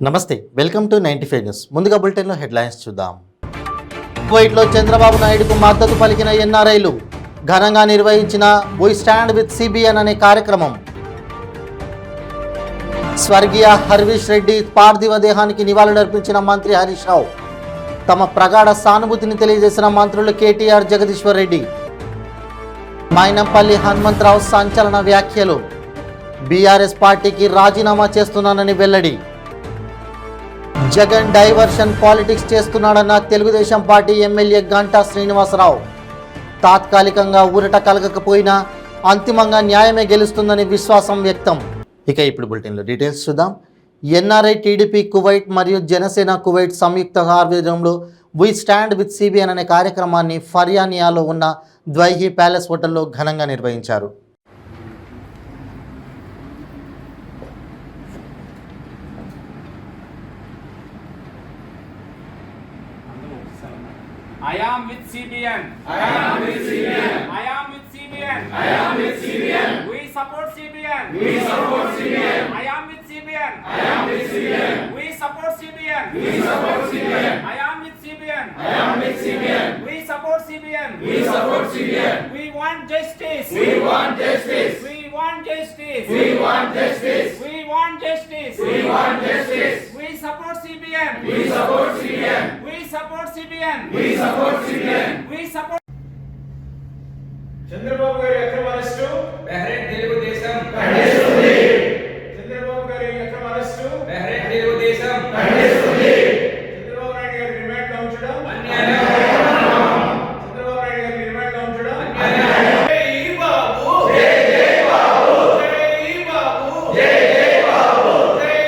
నమస్తే, welcome to 95 news. ముందుగా బులెటిన్లో హెడ్లైన్స్ చూద్దాం. కువైట్లో చంద్రబాబు నాయుడుకు మద్దతు పలికిన ఎన్ఆర్ఐలు ఘనంగా నిర్వహించిన వీ స్టాండ్ విత్ సిబిఎన్ అనే కార్యక్రమం. స్వర్గీయ హర్విష్ రెడ్డి పార్థివ దేహానికి నివాళులర్పించిన మంత్రి హరీష్ రావు. తమ ప్రగాఢ సానుభూతిని తెలియజేసిన మంత్రులు కేటీఆర్, జగదీశ్వర్ రెడ్డి. మైనంపల్లి హనుమంతరావు సంచలన వ్యాఖ్యలు. బీఆర్ఎస్ పార్టీకి రాజీనామా చేస్తున్నానని వెల్లడి. జగన్ డైవర్షన్ పాలిటిక్స్ చేస్తున్నాడన్న తెలుగుదేశం పార్టీ ఎమ్మెల్యే గంటా శ్రీనివాసరావు. తాత్కాలికంగా ఊరట కలగకపోయినా అంతిమంగా న్యాయమే గెలుస్తుందని విశ్వాసం వ్యక్తం. ఇక ఇప్పుడు బులెటిన్లో డీటెయిల్స్ చూద్దాం. ఎన్ఆర్ఐ, టీడీపీ కువైట్ మరియు జనసేన కువైట్ సంయుక్త ఆధ్వర్యంలో వీ స్టాండ్ విత్ సిబిఎన్ అనే కార్యక్రమాన్ని ఫర్యానియాలో ఉన్న ద్వైహి ప్యాలెస్ హోటల్లో ఘనంగా నిర్వహించారు. I am with CBN. I am with CBN. I am with CBN. I am with CBN. We support CBN. We support CBN. I am with CBN. I am with CBN. We support CBN. We support CBN. I am with CBN. I am with CBN. We support CBN. We support CBN. We want justice. We want justice. We want justice. We want justice. We want justice. We want justice. We support CBN. We support CBN. We support CBN. We support CBN. We support. Chandrababu గారి అక్రమ arrest Bahrain Telugu Desam ఖండిస్తుంది. Chandrababu గారి అక్రమ arrest Bahrain Telugu Desam ఖండిస్తుంది. Chandrababu Naidu గారి remand లో ఉంచడం అన్యాయం. చంద్రబాబు నాయుడు గారి remand లో ఉంచడం అన్యాయం. జై బాబు, జై జై బాబు, జై బాబు, జై జై బాబు, జై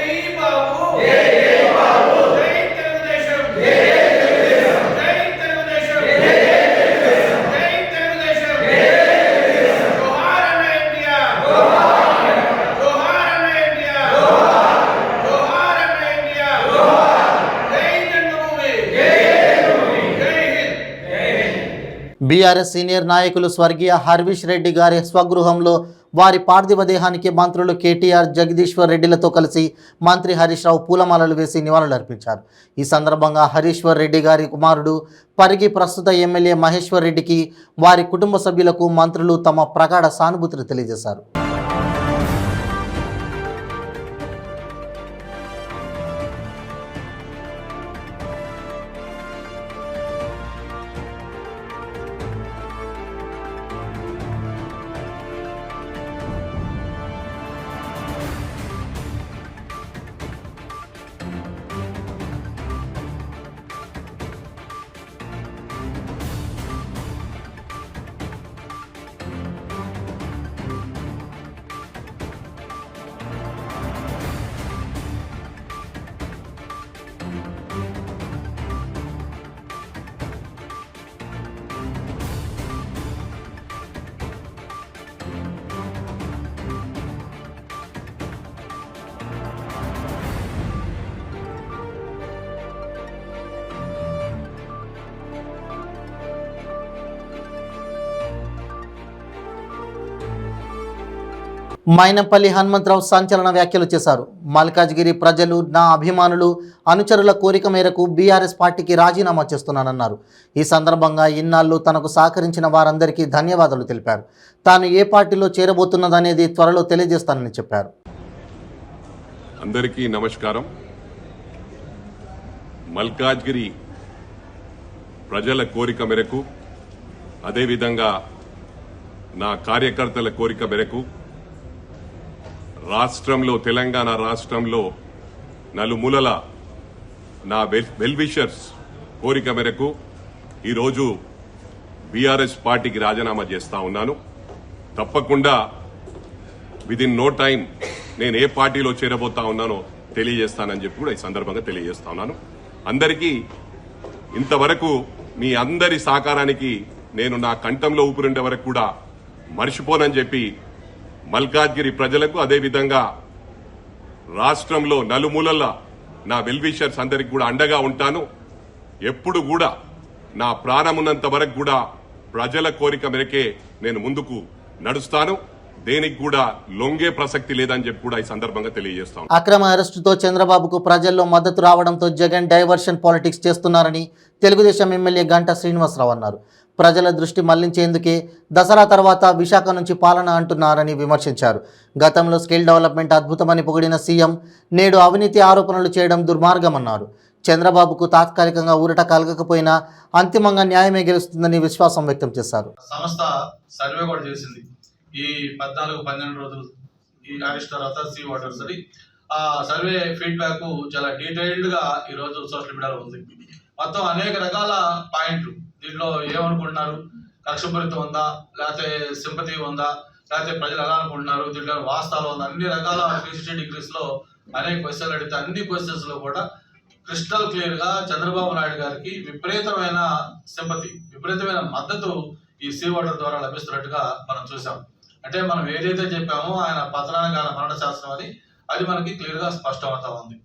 బాబు, జై జై బాబు, జై తెలుగుదేశం, జై తెలుగుదేశం, జై తెలుగుదేశం, జై తెలుగుదేశం, జై తెలుగుదేశం, జై తెలుగుదేశం. జోహార్ అన్న ఇండియా, జోహార్, జోహార్ అన్న ఇండియా, జోహార్, జోహార్ అన్న ఇండియా, జోహార్. జై జన్మభూమి, జై జన్మభూమి, జై హింద్, జై హింద్. బీఆర్ఎస్ సీనియర్ నాయకులు స్వర్గీయ హర్విష్ రెడ్డి గారి స్వగృహంలో వారి పార్థివ దేహానికి మంత్రులు కేటీఆర్, జగదీశ్వర్ రెడ్డిలతో కలిసి మంత్రి హరీష్ రావు పూలమాలలు వేసి నివాళులర్పించారు. ఈ సందర్భంగా హరీశ్వర్ రెడ్డి గారి కుమారుడు పరిగి ప్రస్తుత ఎమ్మెల్యే మహేశ్వర్ రెడ్డికి, వారి కుటుంబ సభ్యులకు మంత్రులు తమ ప్రగాఢ సానుభూతిని తెలియజేశారు. మైనంపల్లి హనుమంతరావు సంచలన వ్యాఖ్యలు చేశారు. మల్కాజ్గిరి ప్రజలు, నా అభిమానులు, అనుచరుల కోరిక మేరకు బీఆర్ఎస్ పార్టీకి రాజీనామా చేస్తున్నానన్నారు. ఈ సందర్భంగా ఇన్నాళ్ళు తనకు సహకరించిన వారందరికీ ధన్యవాదాలు తెలిపారు. తాను ఏ పార్టీలో చేరబోతున్నదనేది త్వరలో తెలియజేస్తానని చెప్పారు. అందరికీ నమస్కారం. మల్కాజ్గిరి ప్రజల కోరిక మేరకు, అదేవిధంగా నా కార్యకర్తల కోరిక మేరకు రాష్ట్రంలో, తెలంగాణ రాష్ట్రంలో నలుమూలల నా వెల్విషర్స్ కోరిక మేరకు ఈరోజు బీఆర్ఎస్ పార్టీకి రాజీనామా చేస్తా ఉన్నాను. తప్పకుండా విదిన్ నో టైం నేను ఏ పార్టీలో చేరబోతా ఉన్నానో తెలియజేస్తానని చెప్పి కూడా ఈ సందర్భంగా తెలియజేస్తా ఉన్నాను. అందరికీ ఇంతవరకు మీ అందరి సహకారానికి నేను నా కంఠంలో ఊపిరుండే వరకు కూడా మర్చిపోనని చెప్పి మల్కాజ్గిరి ప్రజలకు, అదేవిధంగా రాష్ట్రంలో నలుమూలల నా వెల్విషర్స్ అందరికి కూడా అండగా ఉంటాను. ఎప్పుడు కూడా నా ప్రాణమున్నంత వరకు కూడా ప్రజల కోరిక మేరకే నేను ముందుకు నడుస్తాను. దేనికి కూడా లొంగే ప్రసక్తి లేదని చెప్పి కూడా ఈ సందర్భంగా తెలియజేస్తాం. అక్రమ అరెస్టుతో చంద్రబాబుకు ప్రజల్లో మద్దతు రావడంతో జగన్ డైవర్షన్ పాలిటిక్స్ చేస్తున్నారని తెలుగుదేశం ఎమ్మెల్యే గంటా శ్రీనివాసరావు అన్నారు. ప్రజల దృష్టి మళ్లించేందుకే దసరా తర్వాత విశాఖ నుంచి పాలన అంటున్నారని విమర్శించారు. గతంలో స్కిల్ డెవలప్మెంట్ అద్భుతమని పొగిడిన సీఎం నేడు అవినీతి ఆరోపణలు చేయడం దుర్మార్గమన్నారు. చంద్రబాబుకు తాత్కాలికంగా ఊరట కలగకపోయినా అంతిమంగా న్యాయమే గెలుస్తుందని విశ్వాసం వ్యక్తం చేశారు. సంస్థ సర్వే కూడా చేసింది. ఈ 14-12 రోజులు ఈ అరెస్ట్ తర్వాత సీ వాటర్స్ అని ఆ సర్వే ఫీడ్బ్యాక్ చాలా డీటెయిల్డ్గా ఈరోజు సోషల్ మీడియాలో ఉంది. మొత్తం అనేక రకాల పాయింట్లు దీంట్లో ఏమనుకుంటున్నారు, కక్షపూరితం ఉందా, లేకపోతే సింపతి ఉందా, లేకపోతే ప్రజలు ఎలా అనుకుంటున్నారు, దీంట్లో వాస్తవాలు ఉందా, అన్ని రకాల 360 డిగ్రీస్లో అనేక క్వశ్చన్లు అడిగితే అన్ని క్వశ్చన్స్లో కూడా క్రిస్టల్ క్లియర్గా చంద్రబాబు నాయుడు గారికి విపరీతమైన సింపతి, విపరీతమైన మద్దతు ఈ సీ వాటర్ ద్వారా లభిస్తున్నట్టుగా మనం చూసాం. అంటే మనం ఏదైతే చెప్పామో ఆయన పతనానికి ఆయన మరణ శాస్త్రం అని అది మనకి క్లియర్గా స్పష్టమవుతా ఉంది.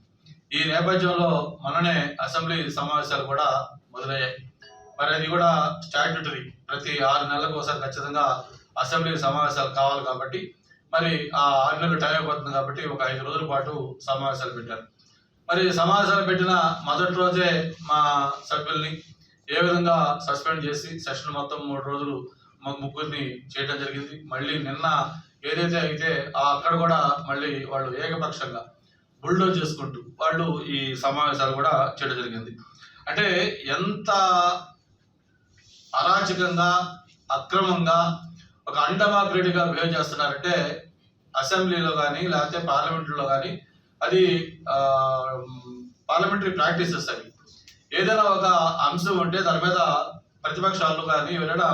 ఈ నేపథ్యంలో మననే అసెంబ్లీ సమావేశాలు కూడా మొదలయ్యాయి. మరి అది కూడా స్టాట్యూటరీ, ప్రతి 6 నెలలకు ఒకసారి ఖచ్చితంగా అసెంబ్లీ సమావేశాలు కావాలి కాబట్టి మరి ఆ 6 నెలలు టైం అయిపోతుంది కాబట్టి ఒక 5 రోజుల పాటు సమావేశాలు పెట్టారు. మరి సమావేశాలు పెట్టిన మొదటి రోజే మా సభ్యుల్ని ఏ విధంగా సస్పెండ్ చేసి సెషన్ మొత్తం 3 రోజులు ముగ్గురిని చేయడం జరిగింది. మళ్ళీ నిన్న ఏదైతే అయితే అక్కడ కూడా మళ్ళీ వాళ్ళు ఏకపక్షంగా బుల్డోజ్ చేసుకుంటూ వాళ్ళు ఈ సమావేశాలు కూడా చేయడం జరిగింది. అంటే ఎంత అరాచకంగా అక్రమంగా ఒక అన్డెమోక్రటిక్గా బిహేవ్ చేస్తున్నారంటే అసెంబ్లీలో కానీ లేకపోతే పార్లమెంట్లో కానీ అది పార్లమెంటరీ ప్రాక్టీసెస్ అవి. ఏదైనా ఒక అంశం ఉంటే దాని మీద ప్రతిపక్షాలు కానీ ఎవరైనా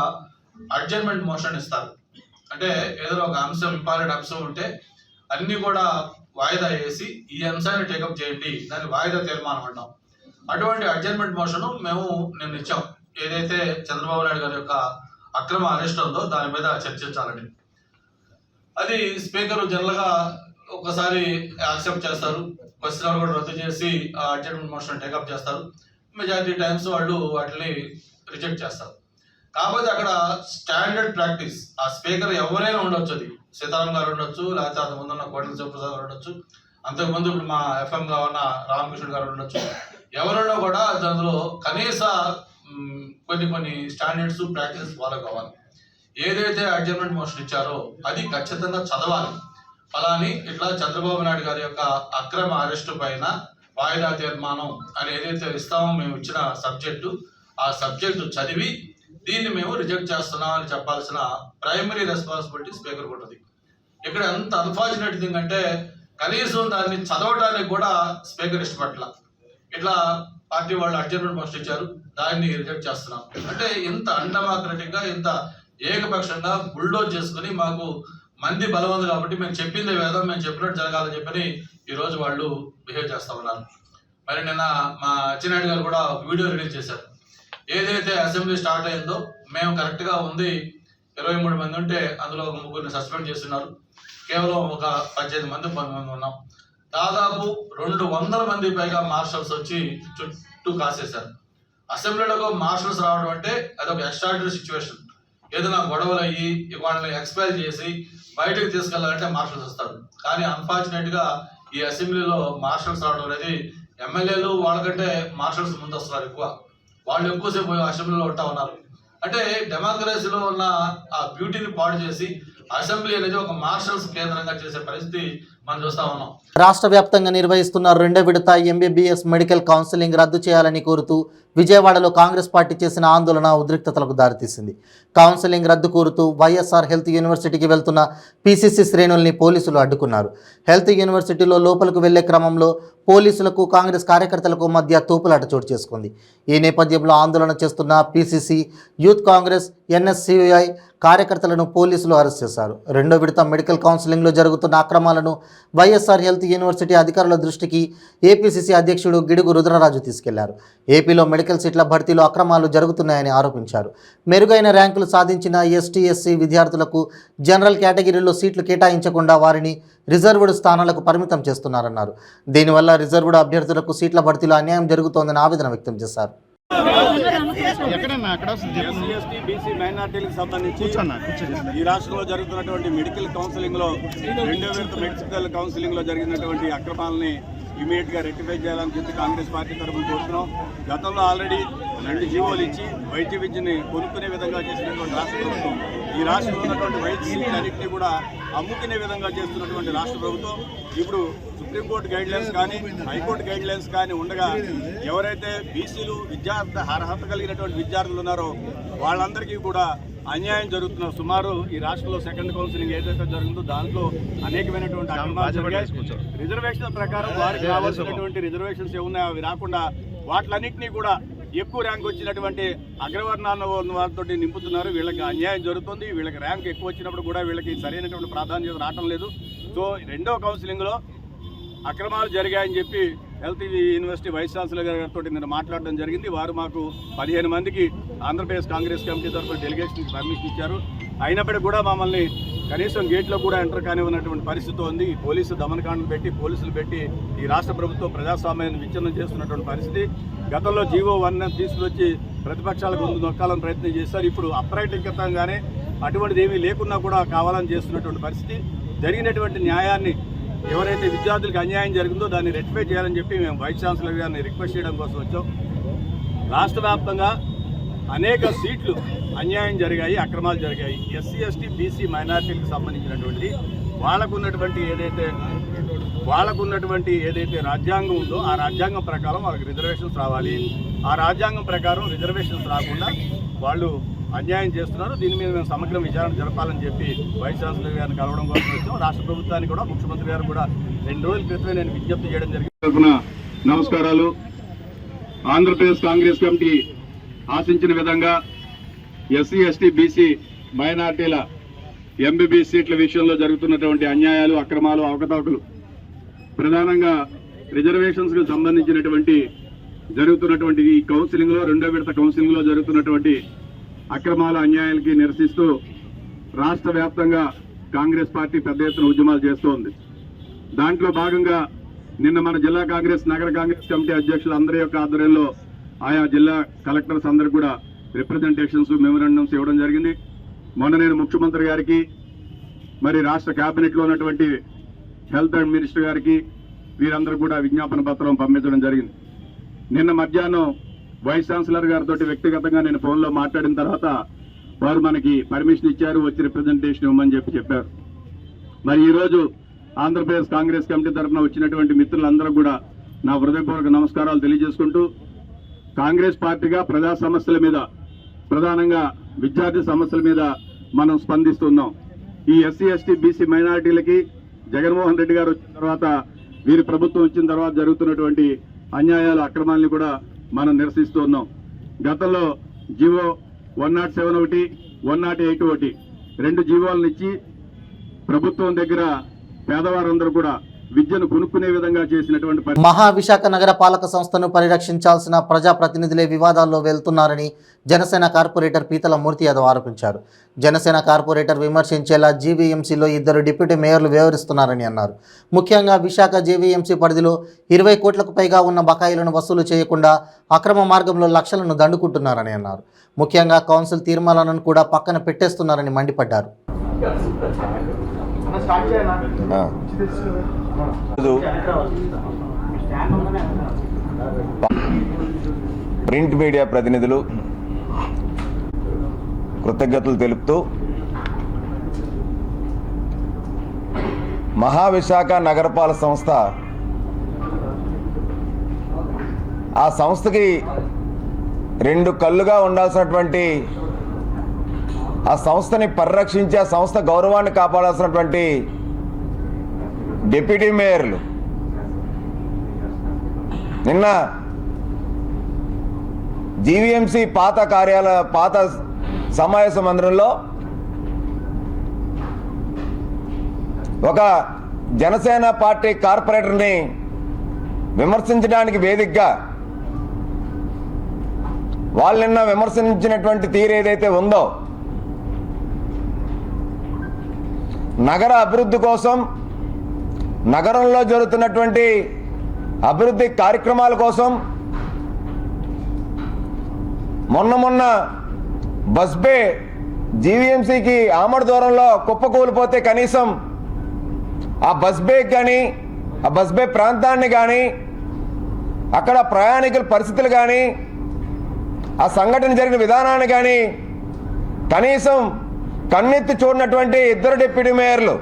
అడ్జర్న్మెంట్ మోషన్ ఇస్తారు. అంటే ఏదైనా ఒక అంశం, ఇంపార్టెంట్ అంశం ఉంటే అన్ని కూడా వాయిదా వేసి ఈ అంశాన్ని టేకప్ చేయండి, దాన్ని వాయిదా తీర్మానం అంటాం. అటువంటి అడ్జర్న్మెంట్ మోషన్ మేము నిన్న ఇచ్చాం. ఏదైతే చంద్రబాబు నాయుడు గారి యొక్క అక్రమ అరెస్ట్ ఉందో దాని మీద చర్చించాలని. అది స్పీకర్ జనరల్గా ఒకసారి యాక్సెప్ట్ చేస్తారు, క్వశ్చన్ అవర్ కూడా రద్దు చేసి ఆ అడ్జర్న్మెంట్ మోషన్ టేకప్ చేస్తారు. మెజారిటీ టైమ్స్ వాళ్ళు వాటిని రిజెక్ట్ చేస్తారు. కాకపోతే అక్కడ స్టాండర్డ్ ప్రాక్టీస్, ఆ స్పీకర్ ఎవరైనా ఉండొచ్చు, అది సీతారాం గారు ఉండొచ్చు, లేకపోతే అంతకు ముందున్న కోటల శివప్రసాద్ గారు ఉండొచ్చు, అంతకుముందు ఇప్పుడు మా ఎఫ్ఎంగా ఉన్న రామకృష్ణ గారు ఉండొచ్చు, ఎవరైనా కూడా అందులో కనీస కొన్ని స్టాండర్డ్స్ ప్రాక్టీసెస్ ఫాలో కావాలి. ఏదైతే అడ్జర్న్మెంట్ మోషన్ ఇచ్చారో అది ఖచ్చితంగా చదవాలి. అలాని ఇట్లా చంద్రబాబు నాయుడు గారి యొక్క అక్రమ అరెస్టు పైన వాయిదా తీర్మానం అని ఏదైతే ఇస్తామో మేము ఇచ్చిన సబ్జెక్టు, ఆ సబ్జెక్టు చదివి దీన్ని మేము రిజెక్ట్ చేస్తున్నాం అని చెప్పాల్సిన ప్రైమరీ రెస్పాన్సిబిలిటీ స్పీకర్ ఉంటుంది. ఇక్కడ ఎంత అన్ఫార్చునేట్ థింగ్ అంటే కనీసం దాన్ని చదవడానికి కూడా స్పీకర్ ఇష్టపట్ల. ఇట్లా పార్టీ వాళ్ళు అడ్జర్న్మెంట్ మోషన్ ఇచ్చారు, దాన్ని రిజెక్ట్ చేస్తున్నాం అంటే ఇంత అన్డెమోక్రటిక్ గా, ఇంత ఏకపక్షంగా బుల్డోజ్ చేసుకుని మాకు మంది బలం ఉంది కాబట్టి మేము చెప్పిందే వేదం, మేము చెప్పినట్టు జరగాలని చెప్పని ఈరోజు వాళ్ళు బిహేవ్ చేస్తా ఉన్నారు. మరి నిన్న మా అచ్చెన్నాయుడు గారు కూడా ఒక వీడియో రిలీజ్ చేశారు. ఏదైతే అసెంబ్లీ స్టార్ట్ అయిందో మేము కరెక్ట్గా ఉంది 23 మంది ఉంటే అందులో ఒక 3 సస్పెండ్ చేస్తున్నారు. కేవలం ఒక 18 మంది 19 మంది ఉన్నాం. దాదాపు 200 మంది పైగా మార్షల్స్ వచ్చి చుట్టూ కాసేశారు. అసెంబ్లీలో మార్షల్స్ రావడం అంటే అదొక ఎక్స్ట్రాడినరీ సిచ్యువేషన్. ఏదైనా గొడవలు అయ్యి వాళ్ళని ఎక్స్పైల్ చేసి బయటకు తీసుకెళ్లాలంటే మార్షల్స్ వస్తారు. కానీ అన్ఫార్చునేట్ గా ఈ అసెంబ్లీలో మార్షల్స్ రావడం అనేది, ఎమ్మెల్యేలు వాళ్ళకంటే మార్షల్స్ ముందు వస్తున్నారు ఎక్కువ. వాళ్ళు ఎక్కువసేపు అసెంబ్లీలో ఉంటా ఉన్నారు. అంటే డెమోక్రసీలో ఉన్న ఆ బ్యూటీని పాడు చేసి అసెంబ్లీ అనేది ఒక మార్షల్స్ కేంద్రంగా చేసే పరిస్థితి మనం చూస్తా ఉన్నాం. రాష్ట్ర వ్యాప్తంగా నిర్వహిస్తున్న 2వ విడత ఎంబీబీఎస్ మెడికల్ కౌన్సిలింగ్ రద్దు చేయాలని కోరుతూ విజయవాడలో కాంగ్రెస్ పార్టీ చేసిన ఆందోళన ఉద్రిక్తతలకు దారితీసింది. కౌన్సిలింగ్ రద్దు కోరుతూ వైఎస్ఆర్ హెల్త్ యూనివర్సిటీకి వెళ్తున్న పీసీసీ శ్రేణుల్ని పోలీసులు అడ్డుకున్నారు. హెల్త్ యూనివర్సిటీలో లోపలికి వెళ్లే క్రమంలో పోలీసులకు కాంగ్రెస్ కార్యకర్తలకు మధ్య తోపులాట చోటు చేసుకుంది. ఈ నేపథ్యంలో ఆందోళన చేస్తున్న పీసీసీ, యూత్ కాంగ్రెస్, ఎన్ఎస్సీఐ కార్యకర్తలను పోలీసులు అరెస్ట్ చేశారు. 2వ విడత మెడికల్ కౌన్సిలింగ్లో జరుగుతున్న అక్రమాలను వైఎస్ఆర్ హెల్త్ యూనివర్సిటీ అధికారుల దృష్టికి ఏపీసీసీ అధ్యక్షుడు గిడుగు రుద్రరాజు తీసుకెళ్లారు. ఏపీలో మెడికల్ సీట్ల భర్తీలో అక్రమాలు జరుగుతున్నాయని ఆరోపించారు. మెరుగైన ర్యాంకులు సాధించిన ఎస్టీ, ఎస్సీ విద్యార్థులకు జనరల్ కేటగిరీలో సీట్లు కేటాయించకుండా వారిని రిజర్వ్డ్ స్థానాలకు పరిమితం చేస్తున్నారన్నారు. దీనివల్ల రిజర్వ్డ్ అభ్యర్థులకు సీట్ల భర్తీలో అన్యాయం జరుగుతోందని ఆవేదన వ్యక్తం చేశారు. ఎస్సీ బీసీ మైనార్టీలకు సంబంధించి ఈ రాష్ట్రంలో జరుగుతున్నటువంటి మెడికల్ కౌన్సిలింగ్ లో 2వ విడత మెడికల్ కౌన్సిలింగ్ లో జరిగినటువంటి అక్రమాలని ఇమీడియట్ గా రెక్టిఫై చేయాలని చెప్పి కాంగ్రెస్ పార్టీ తరఫున కోరుతున్నాం. గతంలో ఆల్రెడీ 2 జీవోలు ఇచ్చి వైద్య విద్యని కొనుక్కునే విధంగా చేసినటువంటి రాష్ట్ర ప్రభుత్వం ఈ రాష్ట్రంలో ఉన్నటువంటి వైద్య సీట్లన్నింటినీ కూడా అమ్ముకునే విధంగా చేస్తున్నటువంటి రాష్ట్ర ప్రభుత్వం ఇప్పుడు సుప్రీంకోర్టు గైడ్లైన్స్ కానీ హైకోర్టు గైడ్లైన్స్ కానీ ఉండగా ఎవరైతే బీసీలు విద్యార్థి అర్హత కలిగినటువంటి విద్యార్థులు ఉన్నారో వాళ్ళందరికీ కూడా అన్యాయం జరుగుతున్న సుమారు ఈ రాష్ట్రంలో సెకండ్ కౌన్సిలింగ్ ఏదైతే జరుగుతుందో దాంట్లో అనేకమైనటువంటి అక్రమాలు జరిగాయి. రిజర్వేషన్ ప్రకారం వారికి కావాల్సినటువంటి రిజర్వేషన్స్ ఏమున్నాయో అవి రాకుండా వాటిలన్నింటినీ కూడా ఎక్కువ ర్యాంక్ వచ్చినటువంటి అగ్రవర్ణాల వారితో నింపుతున్నారు. వీళ్ళకి అన్యాయం జరుగుతుంది. వీళ్ళకి ర్యాంక్ ఎక్కువ వచ్చినప్పుడు కూడా వీళ్ళకి సరైనటువంటి ప్రాధాన్యత రావటం లేదు. సో 2వ కౌన్సిలింగ్లో అక్రమాలు జరిగాయని చెప్పి హెల్త్ యూనివర్సిటీ వైస్ ఛాన్సలర్ గారితో నేను మాట్లాడడం జరిగింది. వారు మాకు 15 మందికి ఆంధ్రప్రదేశ్ కాంగ్రెస్ కమిటీ తరఫున డెలిగేషన్కి పర్మిషన్ ఇచ్చారు. అయినప్పటికీ కూడా మమ్మల్ని కనీసం గేట్లో కూడా ఎంటర్ కానివ్వనటువంటి పరిస్థితి ఉంది. పోలీసు దమనకాండలు పెట్టి పోలీసులు పెట్టి ఈ రాష్ట్ర ప్రభుత్వం ప్రజాస్వామ్యాన్ని విచ్ఛిన్నం చేస్తున్నటువంటి పరిస్థితి. గతంలో జీవో 1 తీసుకొచ్చి ప్రతిపక్షాలకు ముందు నొక్కాలని ప్రయత్నం చేశారు. ఇప్పుడు అప్రైటికంగానే అటువంటిది ఏమీ లేకున్నా కూడా కావాలని చేస్తున్నటువంటి పరిస్థితి. జరిగినటువంటి న్యాయాన్ని ఎవరైతే విద్యార్థులకు అన్యాయం జరిగిందో దాన్ని రెక్టిఫై చేయాలని చెప్పి మేము వైస్ ఛాన్సలర్ గారిని రిక్వెస్ట్ చేయడం కోసం వచ్చాం. రాష్ట్ర వ్యాప్తంగా అనేక సీట్లు అన్యాయం జరిగాయి, అక్రమాలు జరిగాయి. ఎస్సీ ఎస్టీ బీసీ మైనార్టీలకు సంబంధించినటువంటి వాళ్ళకున్నటువంటి ఏదైతే రాజ్యాంగం ఉందో ఆ రాజ్యాంగం ప్రకారం వాళ్ళకి రిజర్వేషన్స్ రావాలి. ఆ రాజ్యాంగం ప్రకారం రిజర్వేషన్స్ రాకుండా వాళ్ళు అన్యాయం చేస్తున్నారు. దీని మీద మేము సమగ్ర విచారణ జరపాలని చెప్పి వైస్ ఛాన్సలర్ గారిని కలవడం కోసం వచ్చాం. రాష్ట్ర ప్రభుత్వానికి కూడా ముఖ్యమంత్రి గారు కూడా 2 రోజుల క్రితమే నేను విజ్ఞప్తి చేయడం జరిగింది. నమస్కారాలు. ఆంధ్రప్రదేశ్ కాంగ్రెస్ కమిటీ ఆశించిన విధంగా ఎస్సీ ఎస్టీ బీసీ మైనార్టీల ఎంబీబీఎస్ సీట్ల విషయంలో జరుగుతున్నటువంటి అన్యాయాలు, అక్రమాలు, అవకతవకలు, ప్రధానంగా రిజర్వేషన్స్కి సంబంధించినటువంటి జరుగుతున్నటువంటి ఈ కౌన్సిలింగ్లో 2వ విడత కౌన్సిలింగ్లో జరుగుతున్నటువంటి అక్రమాల అన్యాయాలకి నిరసిస్తూ రాష్ట్ర వ్యాప్తంగా కాంగ్రెస్ పార్టీ పెద్ద ఎత్తున ఉద్యమాలు చేస్తోంది. దాంట్లో భాగంగా నిన్న మన జిల్లా కాంగ్రెస్, నగర కాంగ్రెస్ కమిటీ అధ్యక్షులు అందరి యొక్క ఆధ్వర్యంలో ఆయా జిల్లా కలెక్టర్స్ అందరూ కూడా రిప్రజెంటేషన్స్, మెమోరాండమ్స్ ఇవ్వడం జరిగింది. మొన్న నేను ముఖ్యమంత్రి గారికి, మరి రాష్ట్ర కేబినెట్లో ఉన్నటువంటి హెల్త్ మినిస్టర్ గారికి వీరందరూ కూడా విజ్ఞాపన పత్రం పంపించడం జరిగింది. నిన్న మధ్యాహ్నం వైస్ ఛాన్సలర్ గారితో వ్యక్తిగతంగా నేను ఫోన్లో మాట్లాడిన తర్వాత వారు మనకి పర్మిషన్ ఇచ్చారు, వచ్చి రిప్రజెంటేషన్ ఇవ్వమని చెప్పారు. మరి ఈరోజు ఆంధ్రప్రదేశ్ కాంగ్రెస్ కమిటీ తరఫున వచ్చినటువంటి మిత్రులందరూ కూడా నా హృదయపూర్వక నమస్కారాలు తెలియజేసుకుంటూ, కాంగ్రెస్ పార్టీగా ప్రజా సమస్యల మీద, ప్రధానంగా విద్యార్థి సమస్యల మీద మనం స్పందిస్తున్నాం. ఈ ఎస్సీ ఎస్టీ బీసీ మైనారిటీలకి జగన్మోహన్ రెడ్డి గారు వచ్చిన తర్వాత, వీరి ప్రభుత్వం వచ్చిన తర్వాత జరుగుతున్నటువంటి అన్యాయాలు, అక్రమాలని కూడా మనం నిరసిస్తూ ఉన్నాం. గతంలో జీవో 107 ఒకటి, 108 ఒకటి 2 జీవోలను ఇచ్చి ప్రభుత్వం దగ్గర పేదవారందరూ కూడా విద్యను కొనుక్కునే విధంగా చేసినటువంటి మహావిశాఖ నగర పాలక సంస్థను పరిరక్షించాల్సిన ప్రజాప్రతినిధులే వివాదాల్లో వెళ్తున్నారని జనసేన కార్పొరేటర్ పీతల మూర్తి యాదవ్ ఆరోపించారు. జనసేన కార్పొరేటర్ విమర్శించేలా జీవీఎంసీలో 2 డిప్యూటీ మేయర్లు వ్యవహరిస్తున్నారని అన్నారు. ముఖ్యంగా విశాఖ జీవీఎంసీ పరిధిలో 20 కోట్లకు పైగా ఉన్న బకాయిలను వసూలు చేయకుండా అక్రమ మార్గంలో లక్షలను దండుకుంటున్నారని అన్నారు. ముఖ్యంగా కౌన్సిల్ తీర్మానాలను కూడా పక్కన పెట్టేస్తున్నారని మండిపడ్డారు. ప్రింట్ మీడియా ప్రతినిధులు కృతజ్ఞతలు తెలుపుతూ, మహావిశాఖ నగరపాలక సంస్థ, ఆ సంస్థకి 2 కళ్ళుగా ఉండాల్సినటువంటి, ఆ సంస్థని పరిరక్షించి ఆ సంస్థ గౌరవాన్ని కాపాడాల్సినటువంటి డిప్యూటీ మేయర్లు నిన్న జీవీఎంసీ పాత సమావేశ మందిరంలో ఒక జనసేన పార్టీ కార్పొరేటర్ని విమర్శించడానికి వేదికగా వాళ్ళు నిన్న విమర్శించినటువంటి తీరు ఏదైతే ఉందో, నగర అభివృద్ధి కోసం, నగరంలో జరుగుతున్నటువంటి అభివృద్ధి కార్యక్రమాల కోసం మొన్న బస్ బే జీవీఎంసీకి ఆమడ దూరంలో కుప్పకూలిపోతే కనీసం ఆ బస్ బే కానీ ఆ బస్ బే ప్రాంతాన్ని కానీ అక్కడ ప్రయాణికుల పరిస్థితులు కానీ ఆ సంఘటన జరిగిన విధానాన్ని కానీ కనీసం కన్నెత్తి చూడనటువంటి 2 డిప్యూటీ మేయర్లు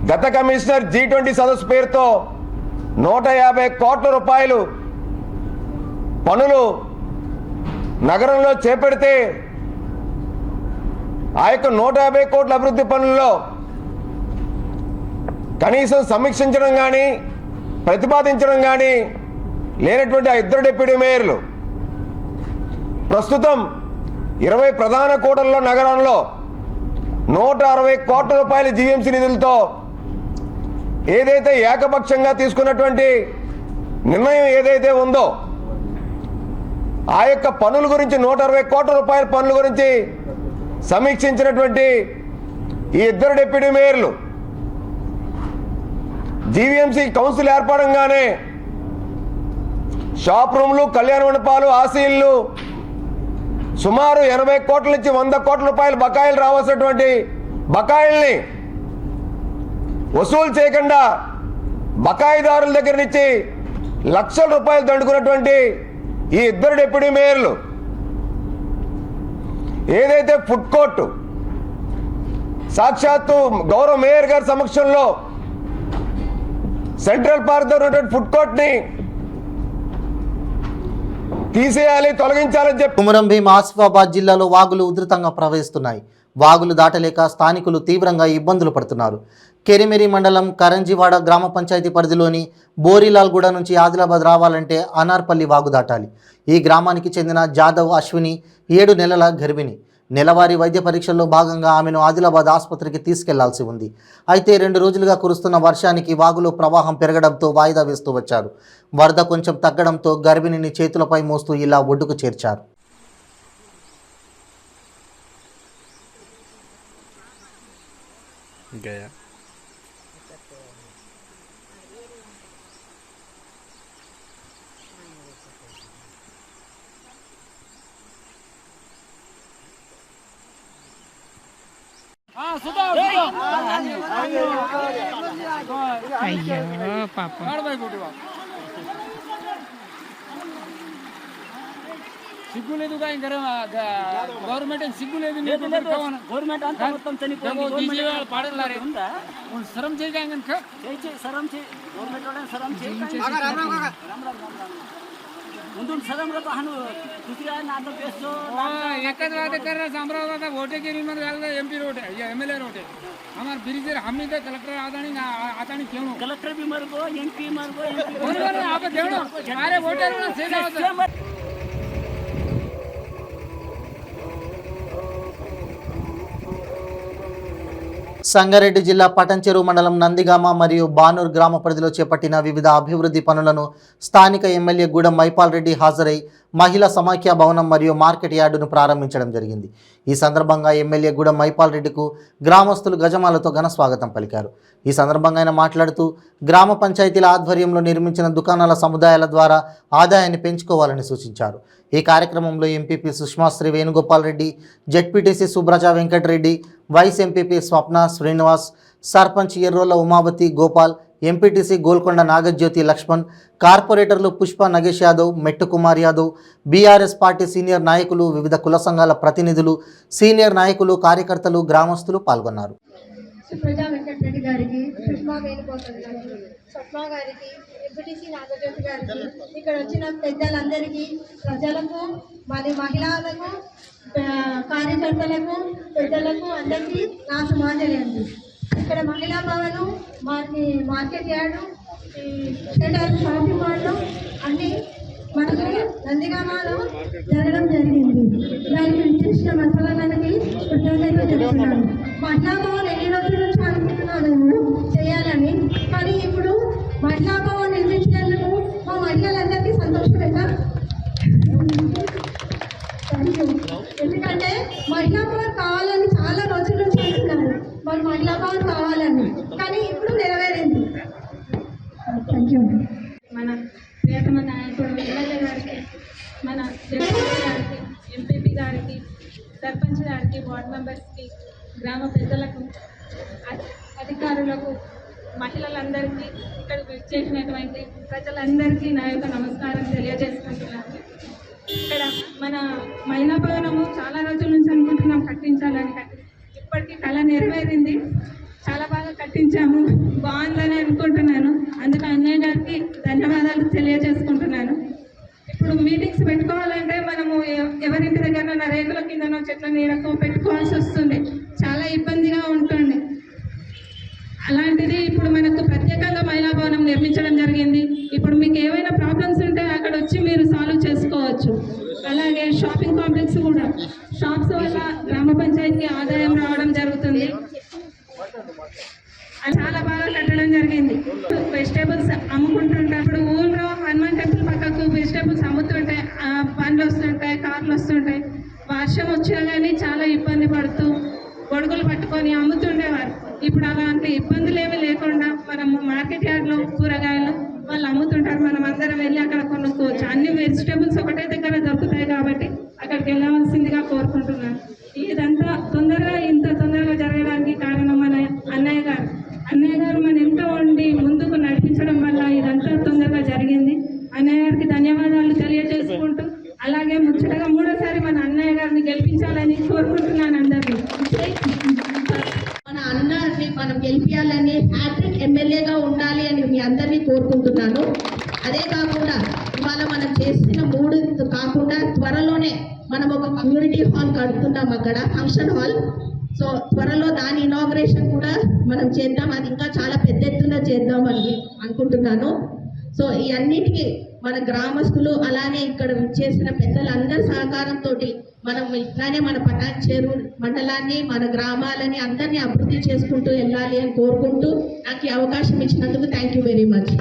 గత కమిషనర్ G20 సదస్సు పేరుతో 150 కోట్ల రూపాయలు పనులు నగరంలో చేపడితే ఆ యొక్క 150 కోట్ల అభివృద్ధి పనుల్లో కనీసం సమీక్షించడం కానీ ప్రతిపాదించడం కానీ లేనటువంటి ఆ 2 డిప్యూటీ మేయర్లు ప్రస్తుతం 20 ప్రధాన కూడళ్ల నగరంలో 160 కోట్ల రూపాయల జీవీఎంసీ నిధులతో ఏదైతే ఏకపక్షంగా తీసుకున్నటువంటి నిర్ణయం ఏదైతే ఉందో ఆ యొక్క పనుల గురించి 160 కోట్ల రూపాయల పనుల గురించి సమీక్షించినటువంటి ఈ 2 డిప్యూటీ మేయర్లు జీవీఎంసీ కౌన్సిల్ ఏర్పడంగానే షాప్ రూమ్లు, కళ్యాణ మండపాలు, ఆశీలు సుమారు 80 కోట్ల నుంచి 100 కోట్ల రూపాయల బకాయిలు రావాల్సినటువంటి బకాయిల్ని వసూలు చేయకుండా బకాయిదారుల దగ్గర నుంచి లక్షల రూపాయలు దండుకున్నటువంటి ఈ 2 డిప్యూటీ మేయర్లు ఏదైతే ఫుడ్ కోర్టు సాక్షాత్తు గౌరవ మేయర్ గారి సమక్షంలో సెంట్రల్ పార్క్ దగ్గర ఉన్నటువంటి ఫుడ్ కోర్ట్ని తీసేయాలి, తొలగించాలని చెప్పి కుమరం భీం ఆసిఫాబాద్ జిల్లాలో వాగులు ఉధృతంగా ప్రవహిస్తున్నాయి. వాగులు దాటలేక స్థానికులు తీవ్రంగా ఇబ్బందులు పడుతున్నారు. కెరిమెరి మండలం కరంజివాడ గ్రామ పంచాయతీ పరిధిలోని బోరిలాల్గూడ నుంచి ఆదిలాబాద్ రావాలంటే అనార్పల్లి వాగు దాటాలి. ఈ గ్రామానికి చెందిన జాదవ్ అశ్విని 7 నెలల గర్భిణి. నెలవారీ వైద్య పరీక్షల్లో భాగంగా ఆమెను ఆదిలాబాద్ ఆసుపత్రికి తీసుకెళ్లాల్సి ఉంది. అయితే 2 రోజులుగా కురుస్తున్న వర్షానికి వాగులో ప్రవాహం పెరగడంతో వాయిదా వేస్తూ వచ్చారు. వరద కొంచెం తగ్గడంతో గర్భిణిని చేతులపై మోస్తూ ఇలా ఒడ్డుకు చేర్చారు. అయ్యో పాపం సిగ్గు లేదు గవర్నమెంట్ సిగ్గు లేదు గవర్నమెంట్ అంతా మొత్తం చనిపోయింది పాడలారే సరం చేయగా సరం अमरावती वोटे के एमपी रोटे एमएलए रोटे हमारे ब्रिज हम कलेक्टर आता क्यों कलेक्टर भी मर गो एमपी मर गो आप हमारे वोटर సంగారెడ్డి జిల్లా పటంచెరు మండలం నందిగామ మరియు బానూర్ గ్రామ పరిధిలో చేపట్టిన వివిధ అభివృద్ధి పనులను స్థానిక ఎమ్మెల్యే గూడెం మైపాల్ రెడ్డి హాజరై మహిళా సమాఖ్య భవనం మరియు మార్కెట్ యార్డును ప్రారంభించడం జరిగింది. ఈ సందర్భంగా ఎమ్మెల్యే గూడెం మైపాల్ రెడ్డికు గ్రామస్తులు గజమాలతో ఘన స్వాగతం పలికారు. ఈ సందర్భంగా ఆయన మాట్లాడుతూ గ్రామ పంచాయతీల ఆధ్వర్యంలో నిర్మించిన దుకాణాల సముదాయాల ద్వారా ఆదాయాన్ని పెంచుకోవాలని సూచించారు. ఈ కార్యక్రమంలో MPP Sushmasri Venugopal Reddy, ZPTC Subraja Venkata Reddy, vice MPP Swapna Srinivas, sarpanch Errola Umavathi Gopal, MPTC Golkonda Nagajyothi Laxman, కార్పొరేటర్లు Pushpa Nagesh Yadav, Mettu Kumar Yadav, BRS party senior నాయకులు, వివిధ కుల సంఘాల ప్రతినిధులు, సీనియర్ నాయకులు, కార్యకర్తలు, గ్రామస్తులు పాల్గొన్నారు. సుబ్రజ వెంకటరెడ్డి గారికి, పుష్ప వేణుగోపాల్ గారికి, స్వప్న గారికి, ఎంపీటీసీ నాగజ్యోతి గారికి, ఇక్కడ వచ్చిన పెద్దలందరికీ, ప్రజలకు, మరి మహిళలకు, కార్యకర్తలకు, పెద్దలకు అందరికీ నా శుభాంజలి. ఇక్కడ మహిళా భవనం, మార్కెట్ యార్డు, షాపింగ్ మాల్లు అన్నీ మనకి నందిగామలో జరగడం జరిగింది. దానికి విశిష్ట మసలకి కృతజ్ఞతలు చెప్తున్నాను. మహిళా భవన్ ఎన్ని రోజుల నుంచి అనుకుంటున్నాను చేయాలని, కానీ ఇప్పుడు మహిళా భవన్ నిర్మించినందుకు మా మహిళలందరికీ సంతోషంగా, ఎందుకంటే మహిళా భవన్ కావాలని చాలా రోజుల నుంచి అంటున్నారు. మరి మహిళా భవన్ కావాలని, కానీ ఇప్పుడు నెరవేరింది. మన ప్రియతమ నాయకుడు ఎమ్మెల్యే గారికి మన జడ్పీ గారికి, ఎంపీపీ గారికి, సర్పంచ్ గారికి, వార్డ్ మెంబర్స్కి, గ్రామ పెద్దలకు, అధికారులకు, మహిళలందరికీ, ఇక్కడికి వచ్చేసినటువంటి ప్రజలందరికీ నా యొక్క నమస్కారం తెలియజేసుకుంటున్నాను. ఇక్కడ మన మహిళా భవనము చాలా రోజుల నుంచి అనుకుంటున్నాం కట్టించాలని, ఇప్పటికీ కళ నెరవేరింది. చాలా బాగా కట్టించాము, బాగుందని అనుకుంటున్నాను. అందుకు అన్నయ్య గారికి ధన్యవాదాలు తెలియజేసుకుంటున్నాను. ఇప్పుడు మీటింగ్స్ పెట్టుకోవాలంటే మనము ఎవరింటి దగ్గర రేకుల కిందనో చెట్ల నీడకో పెట్టుకోవాల్సి వస్తుంది, చాలా ఇబ్బందిగా ఉంటుంది. అలాంటిది ఇప్పుడు మనకు ప్రత్యేకంగా మహిళా భవనం నిర్మించడం జరిగింది. ఇప్పుడు మీకు ఏవైనా ప్రాబ్లమ్స్ ఉంటే అక్కడ వచ్చి మీరు సాల్వ్ చేసుకోవచ్చు. అలాగే షాపింగ్ కాంప్లెక్స్ కూడా, షాప్స్ వల్ల గ్రామ పంచాయతీకి ఆదాయం రావడం జరుగుతుంది. చాలా బాగా కట్టడం జరిగింది. వెజిటేబుల్స్ అమ్ముకుంటుంటే ఇప్పుడు ఊళ్ళో హనుమాన్ టెంపుల్ పక్కకు వెజిటేబుల్స్ అమ్ముతుంటాయి, బండ్లు వస్తుంటాయి, కార్లు వస్తుంటాయి. వర్షం వచ్చినా కానీ చాలా ఇబ్బంది పడుతూ గొడుగులు పట్టుకొని అమ్ముతుండేవారు. ఇప్పుడు అలాంటి ఇబ్బందులు ఏమీ లేకుండా మనము మార్కెట్ యార్డ్లో కూరగాయలు వాళ్ళు అమ్ముతుంటారు, మనం అందరం వెళ్ళి అక్కడ కొనుక్కోవచ్చు. అన్ని వెజిటేబుల్స్ ఒకటే దగ్గర దొరుకుతాయి కాబట్టి అక్కడికి వెళ్ళవలసిందిగా కోరుకుంటున్నాను. ఇదంతా ఇంత తొందరగా జరగడానికి కారణం మన అన్నయ్య గారు మన ఇంట్లో ఉండి ముందుకు నడిపించడం వల్ల ఇదంతా తొందరగా జరిగింది. అన్నయ్య గారికి ధన్యవాదాలు తెలియజేసుకుంటూ, అలాగే ముచ్చటగా 3వ సారి మన అన్నయ్య గారిని గెలిపించాలని కోరుకుంటున్నాను అందరినీ. మన అన్నని మనం గెలిపించాలని, హ్యాట్రిక్ ఎమ్మెల్యేగా ఉండాలి అని మీ అందరినీ కోరుకుంటున్నాను. అదే కాకుండా ఇవాళ మనం చేసిన 3 కాకుండా త్వరలోనే మనం ఒక కమ్యూనిటీ హాల్ కడుతున్నాం, అక్కడ ఫంక్షన్ హాల్. సో త్వరలో దాని ఇనాగ్రేషన్ కూడా మనం చేద్దాం, అది ఇంకా చాలా పెద్ద ఎత్తున చేద్దాం అని అనుకుంటున్నాను. సో ఈ అన్నిటికీ మన గ్రామస్తులు అలానే ఇక్కడ చేసిన పెద్దలందరి సహకారంతో మనం ఇట్లానే మన పటాన్చేరు మండలాన్ని, మన గ్రామాలని అందరినీ అభివృద్ధి చేసుకుంటూ వెళ్ళాలి అని కోరుకుంటూ నాకు ఈ అవకాశం ఇచ్చినందుకు thank you very much.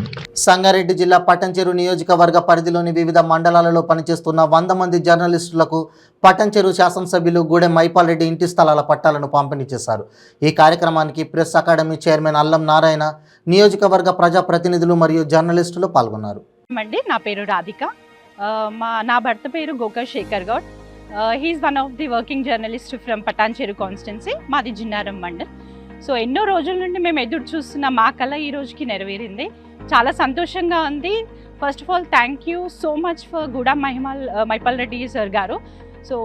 Sangareddy జిల్లా పట్టంచెరు నియోజకవర్గ పరిధిలోని వివిధ మండలాలలో పనిచేస్తున్న 100 మంది జర్నలిస్టులకు పట్టంచెరు శాసనసభ్యులు గూడెం మైపాల్ రెడ్డి ఇంటి స్థలాల పట్టాలను పంపిణీ చేశారు. ఈ కార్యక్రమానికి ప్రెస్ అకాడమీ చైర్మన్ అల్లం నారాయణ, నియోజకవర్గ ప్రజాప్రతినిధులు మరియు జర్నలిస్టులు పాల్గొన్నారు. నా పేరు రాధిక, నా భర్త పేరు Gokar Shekar Goud. He is one of the working journalist from Patancheru constituency, మాది జిన్నారం మండల్. సో ఎన్నో రోజుల నుండి మేము ఎదురు చూస్తున్న మా కళ ఈ రోజుకి నెరవేరింది. చాలా సంతోషంగా ఉంది. First of all thank you so much for Gudem Mypal Reddy sir గారు. సో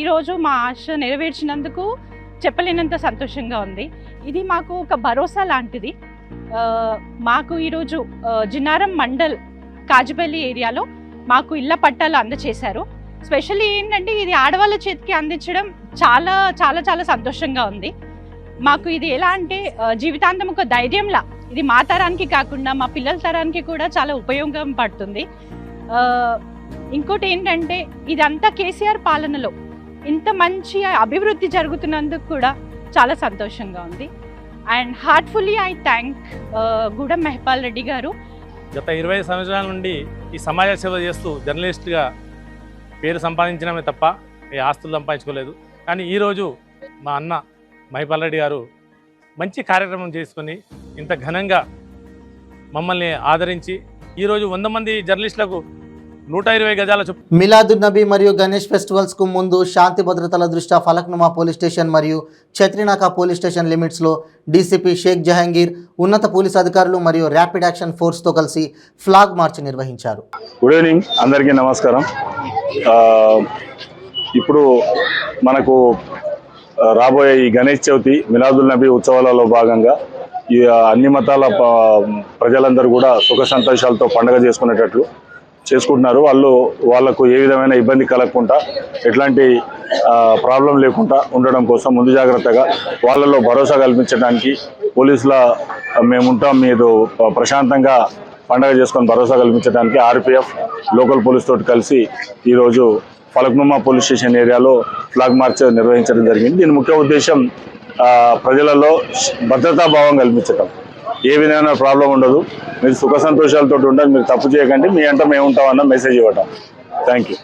ఈరోజు మా ఆశ నెరవేర్చినందుకు చెప్పలేనంత సంతోషంగా ఉంది. ఇది మాకు ఒక భరోసా లాంటిది. మాకు ఈరోజు జిన్నారం మండల్ కాజుపల్లి ఏరియాలో మాకు ఇళ్ల పట్టాలు అందచేశారు. స్పెషల్లీ ఏంటంటే ఇది ఆడవాళ్ళ చేతికి అందించడం చాలా చాలా చాలా సంతోషంగా ఉంది. మాకు ఇది ఎలా అంటే జీవితాంతం ఒక ధైర్యంలా, ఇది మా తరానికి కాకుండా మా పిల్లల తరానికి కూడా చాలా ఉపయోగం పడుతుంది. ఇంకోటి ఏంటంటే ఇదంతా కేసీఆర్ పాలనలో ఇంత మంచి అభివృద్ధి జరుగుతున్నందుకు కూడా చాలా సంతోషంగా ఉంది. And heartfully I thank Gudem Mypal Reddy గారు. గత 20 సంవత్సరాల నుండి ఈ సమాజ సేవ చేస్తూ జర్నలిస్ట్గా పేరు సంపాదించడమే తప్ప ఏ ఆస్తులు సంపాదించుకోలేదు. కానీ ఈరోజు మా అన్న మైపాల్ రెడ్డి గారు మంచి కార్యక్రమం చేసుకొని ఇంత ఘనంగా మమ్మల్ని ఆదరించి ఈరోజు 100 మంది జర్నలిస్టులకు 120 గజాల మిలాదున్ నబీ మరియు గణేష్ ఫెస్టివల్స్ కు ముందు శాంతి భద్రతల దృష్ట్యా ఫలక్నుమా పోలీస్ స్టేషన్ మరియు ఛత్రినాకా పోలీస్ స్టేషన్ లిమిట్స్లో డీసీపీ షేక్ జహాంగీర్, ఉన్నత పోలీస్ అధికారులు మరియు ర్యాపిడ్ యాక్షన్ ఫోర్స్తో కలిసి ఫ్లాగ్ మార్చ్ నిర్వహించారు. గుడ్ ఈవినింగ్, అందరికీ నమస్కారం. ఇప్పుడు మనకు రాబోయే ఈ గణేష్ చవితి మిలాదుల్ నబీ ఉత్సవాలలో భాగంగా ఈ అన్ని మతాల ప్రజలందరూ కూడా సుఖ సంతోషాలతో పండుగ చేసుకుంటున్నారు. వాళ్ళకు ఏ విధమైన ఇబ్బంది కలగకుండా, ఎట్లాంటి ప్రాబ్లం లేకుండా ఉండడం కోసం ముందు జాగ్రత్తగా వాళ్ళలో భరోసా కల్పించడానికి పోలీసుల మేముంటాం, మీరు ప్రశాంతంగా పండుగ చేసుకొని భరోసా కల్పించడానికి ఆర్పిఎఫ్ లోకల్ పోలీస్ తోటి కలిసి ఈరోజు ఫలక్నుమా పోలీస్ స్టేషన్ ఏరియాలో ఫ్లాగ్ మార్చ్ నిర్వహించడం జరిగింది. దీని ముఖ్య ఉద్దేశం ప్రజలలో భద్రతా భావం కల్పించటం. ఏ విధమైన ప్రాబ్లం ఉండదు, మీరు సుఖ సంతోషాలతో ఉండాలి, మీరు తప్పు చేయకండి, మీ అంట మేము ఉంటామన్న మెసేజ్ ఇవ్వటం. Thank you.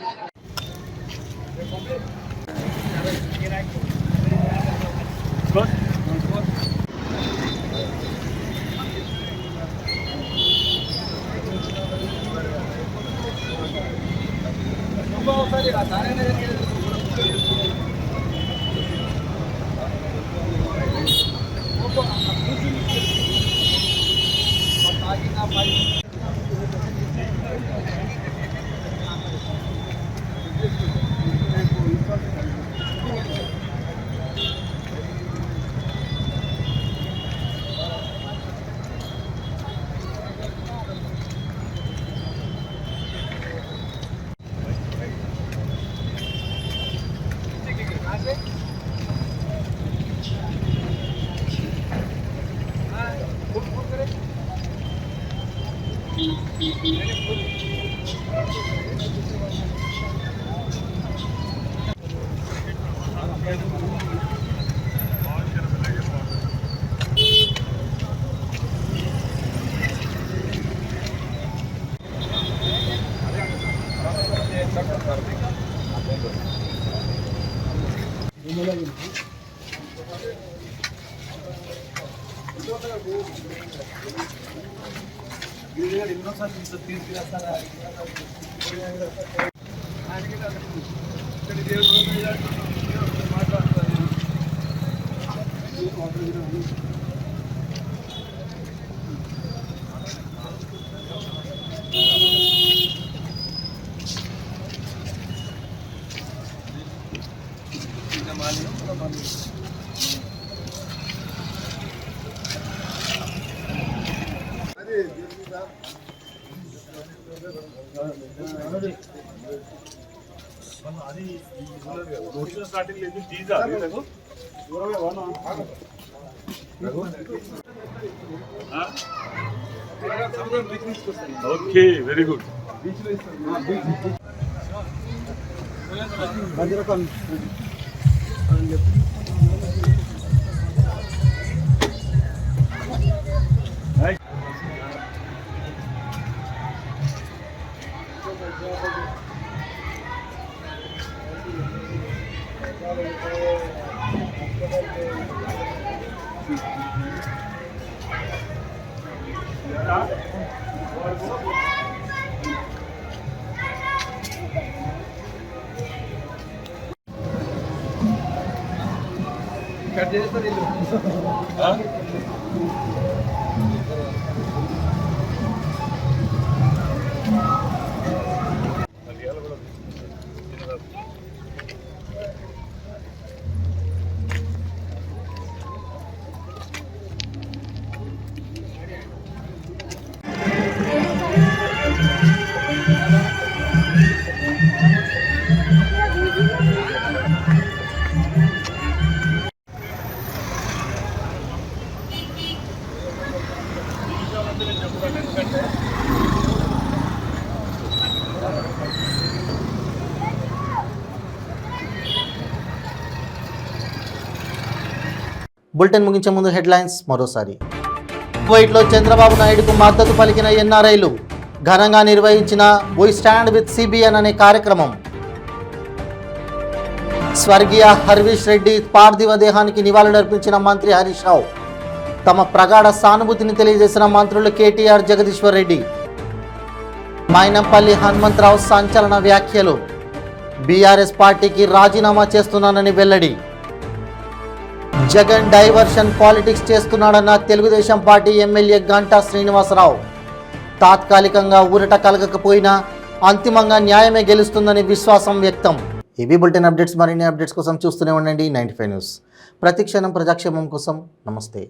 Okay, very good. Bulletin ముగించే ముందు హెడ్లైన్స్ మరోసారి. కువైట్లో చంద్రబాబు నాయుడుకు మద్దతు పలికిన ఎన్ఆర్ఐలు ఘనంగా నిర్వహించిన వీ స్టాండ్ విత్ సిబిఎన్ అనే కార్యక్రమం. స్వర్గీయ హర్వీష్ రెడ్డి పార్థివ దేహానికి నివాళులర్పించిన మంత్రి హరీష్ రావు. తమ ప్రగాఢ సానుభూతిని తెలియజేసిన మంత్రులు కేటీఆర్, జగదీశ్వర్ రెడ్డి. మైనంపల్లి హనుమంతరావు సంచలన వ్యాఖ్యలు. బీఆర్ఎస్ పార్టీకి రాజీనామా చేస్తున్నానని వెల్లడి. జగన్ డైవర్షన్ పాలిటిక్స్ చేస్తున్నాడన్న తెలుగుదేశం పార్టీ ఎమ్మెల్యే గంటా శ్రీనివాసరావు. తాత్కాలికంగా ఊరట కలగకపోయినా అంతిమంగా న్యాయమే గెలుస్తుందని విశ్వాసం వ్యక్తం. ఇవి బులెటిన్ అప్డేట్స్. మరిన్ని అప్డేట్స్ కోసం చూస్తూనే ఉండండి 95 న్యూస్. ప్రతిక్షణం ప్రజాక్షేమం కోసం. నమస్తే.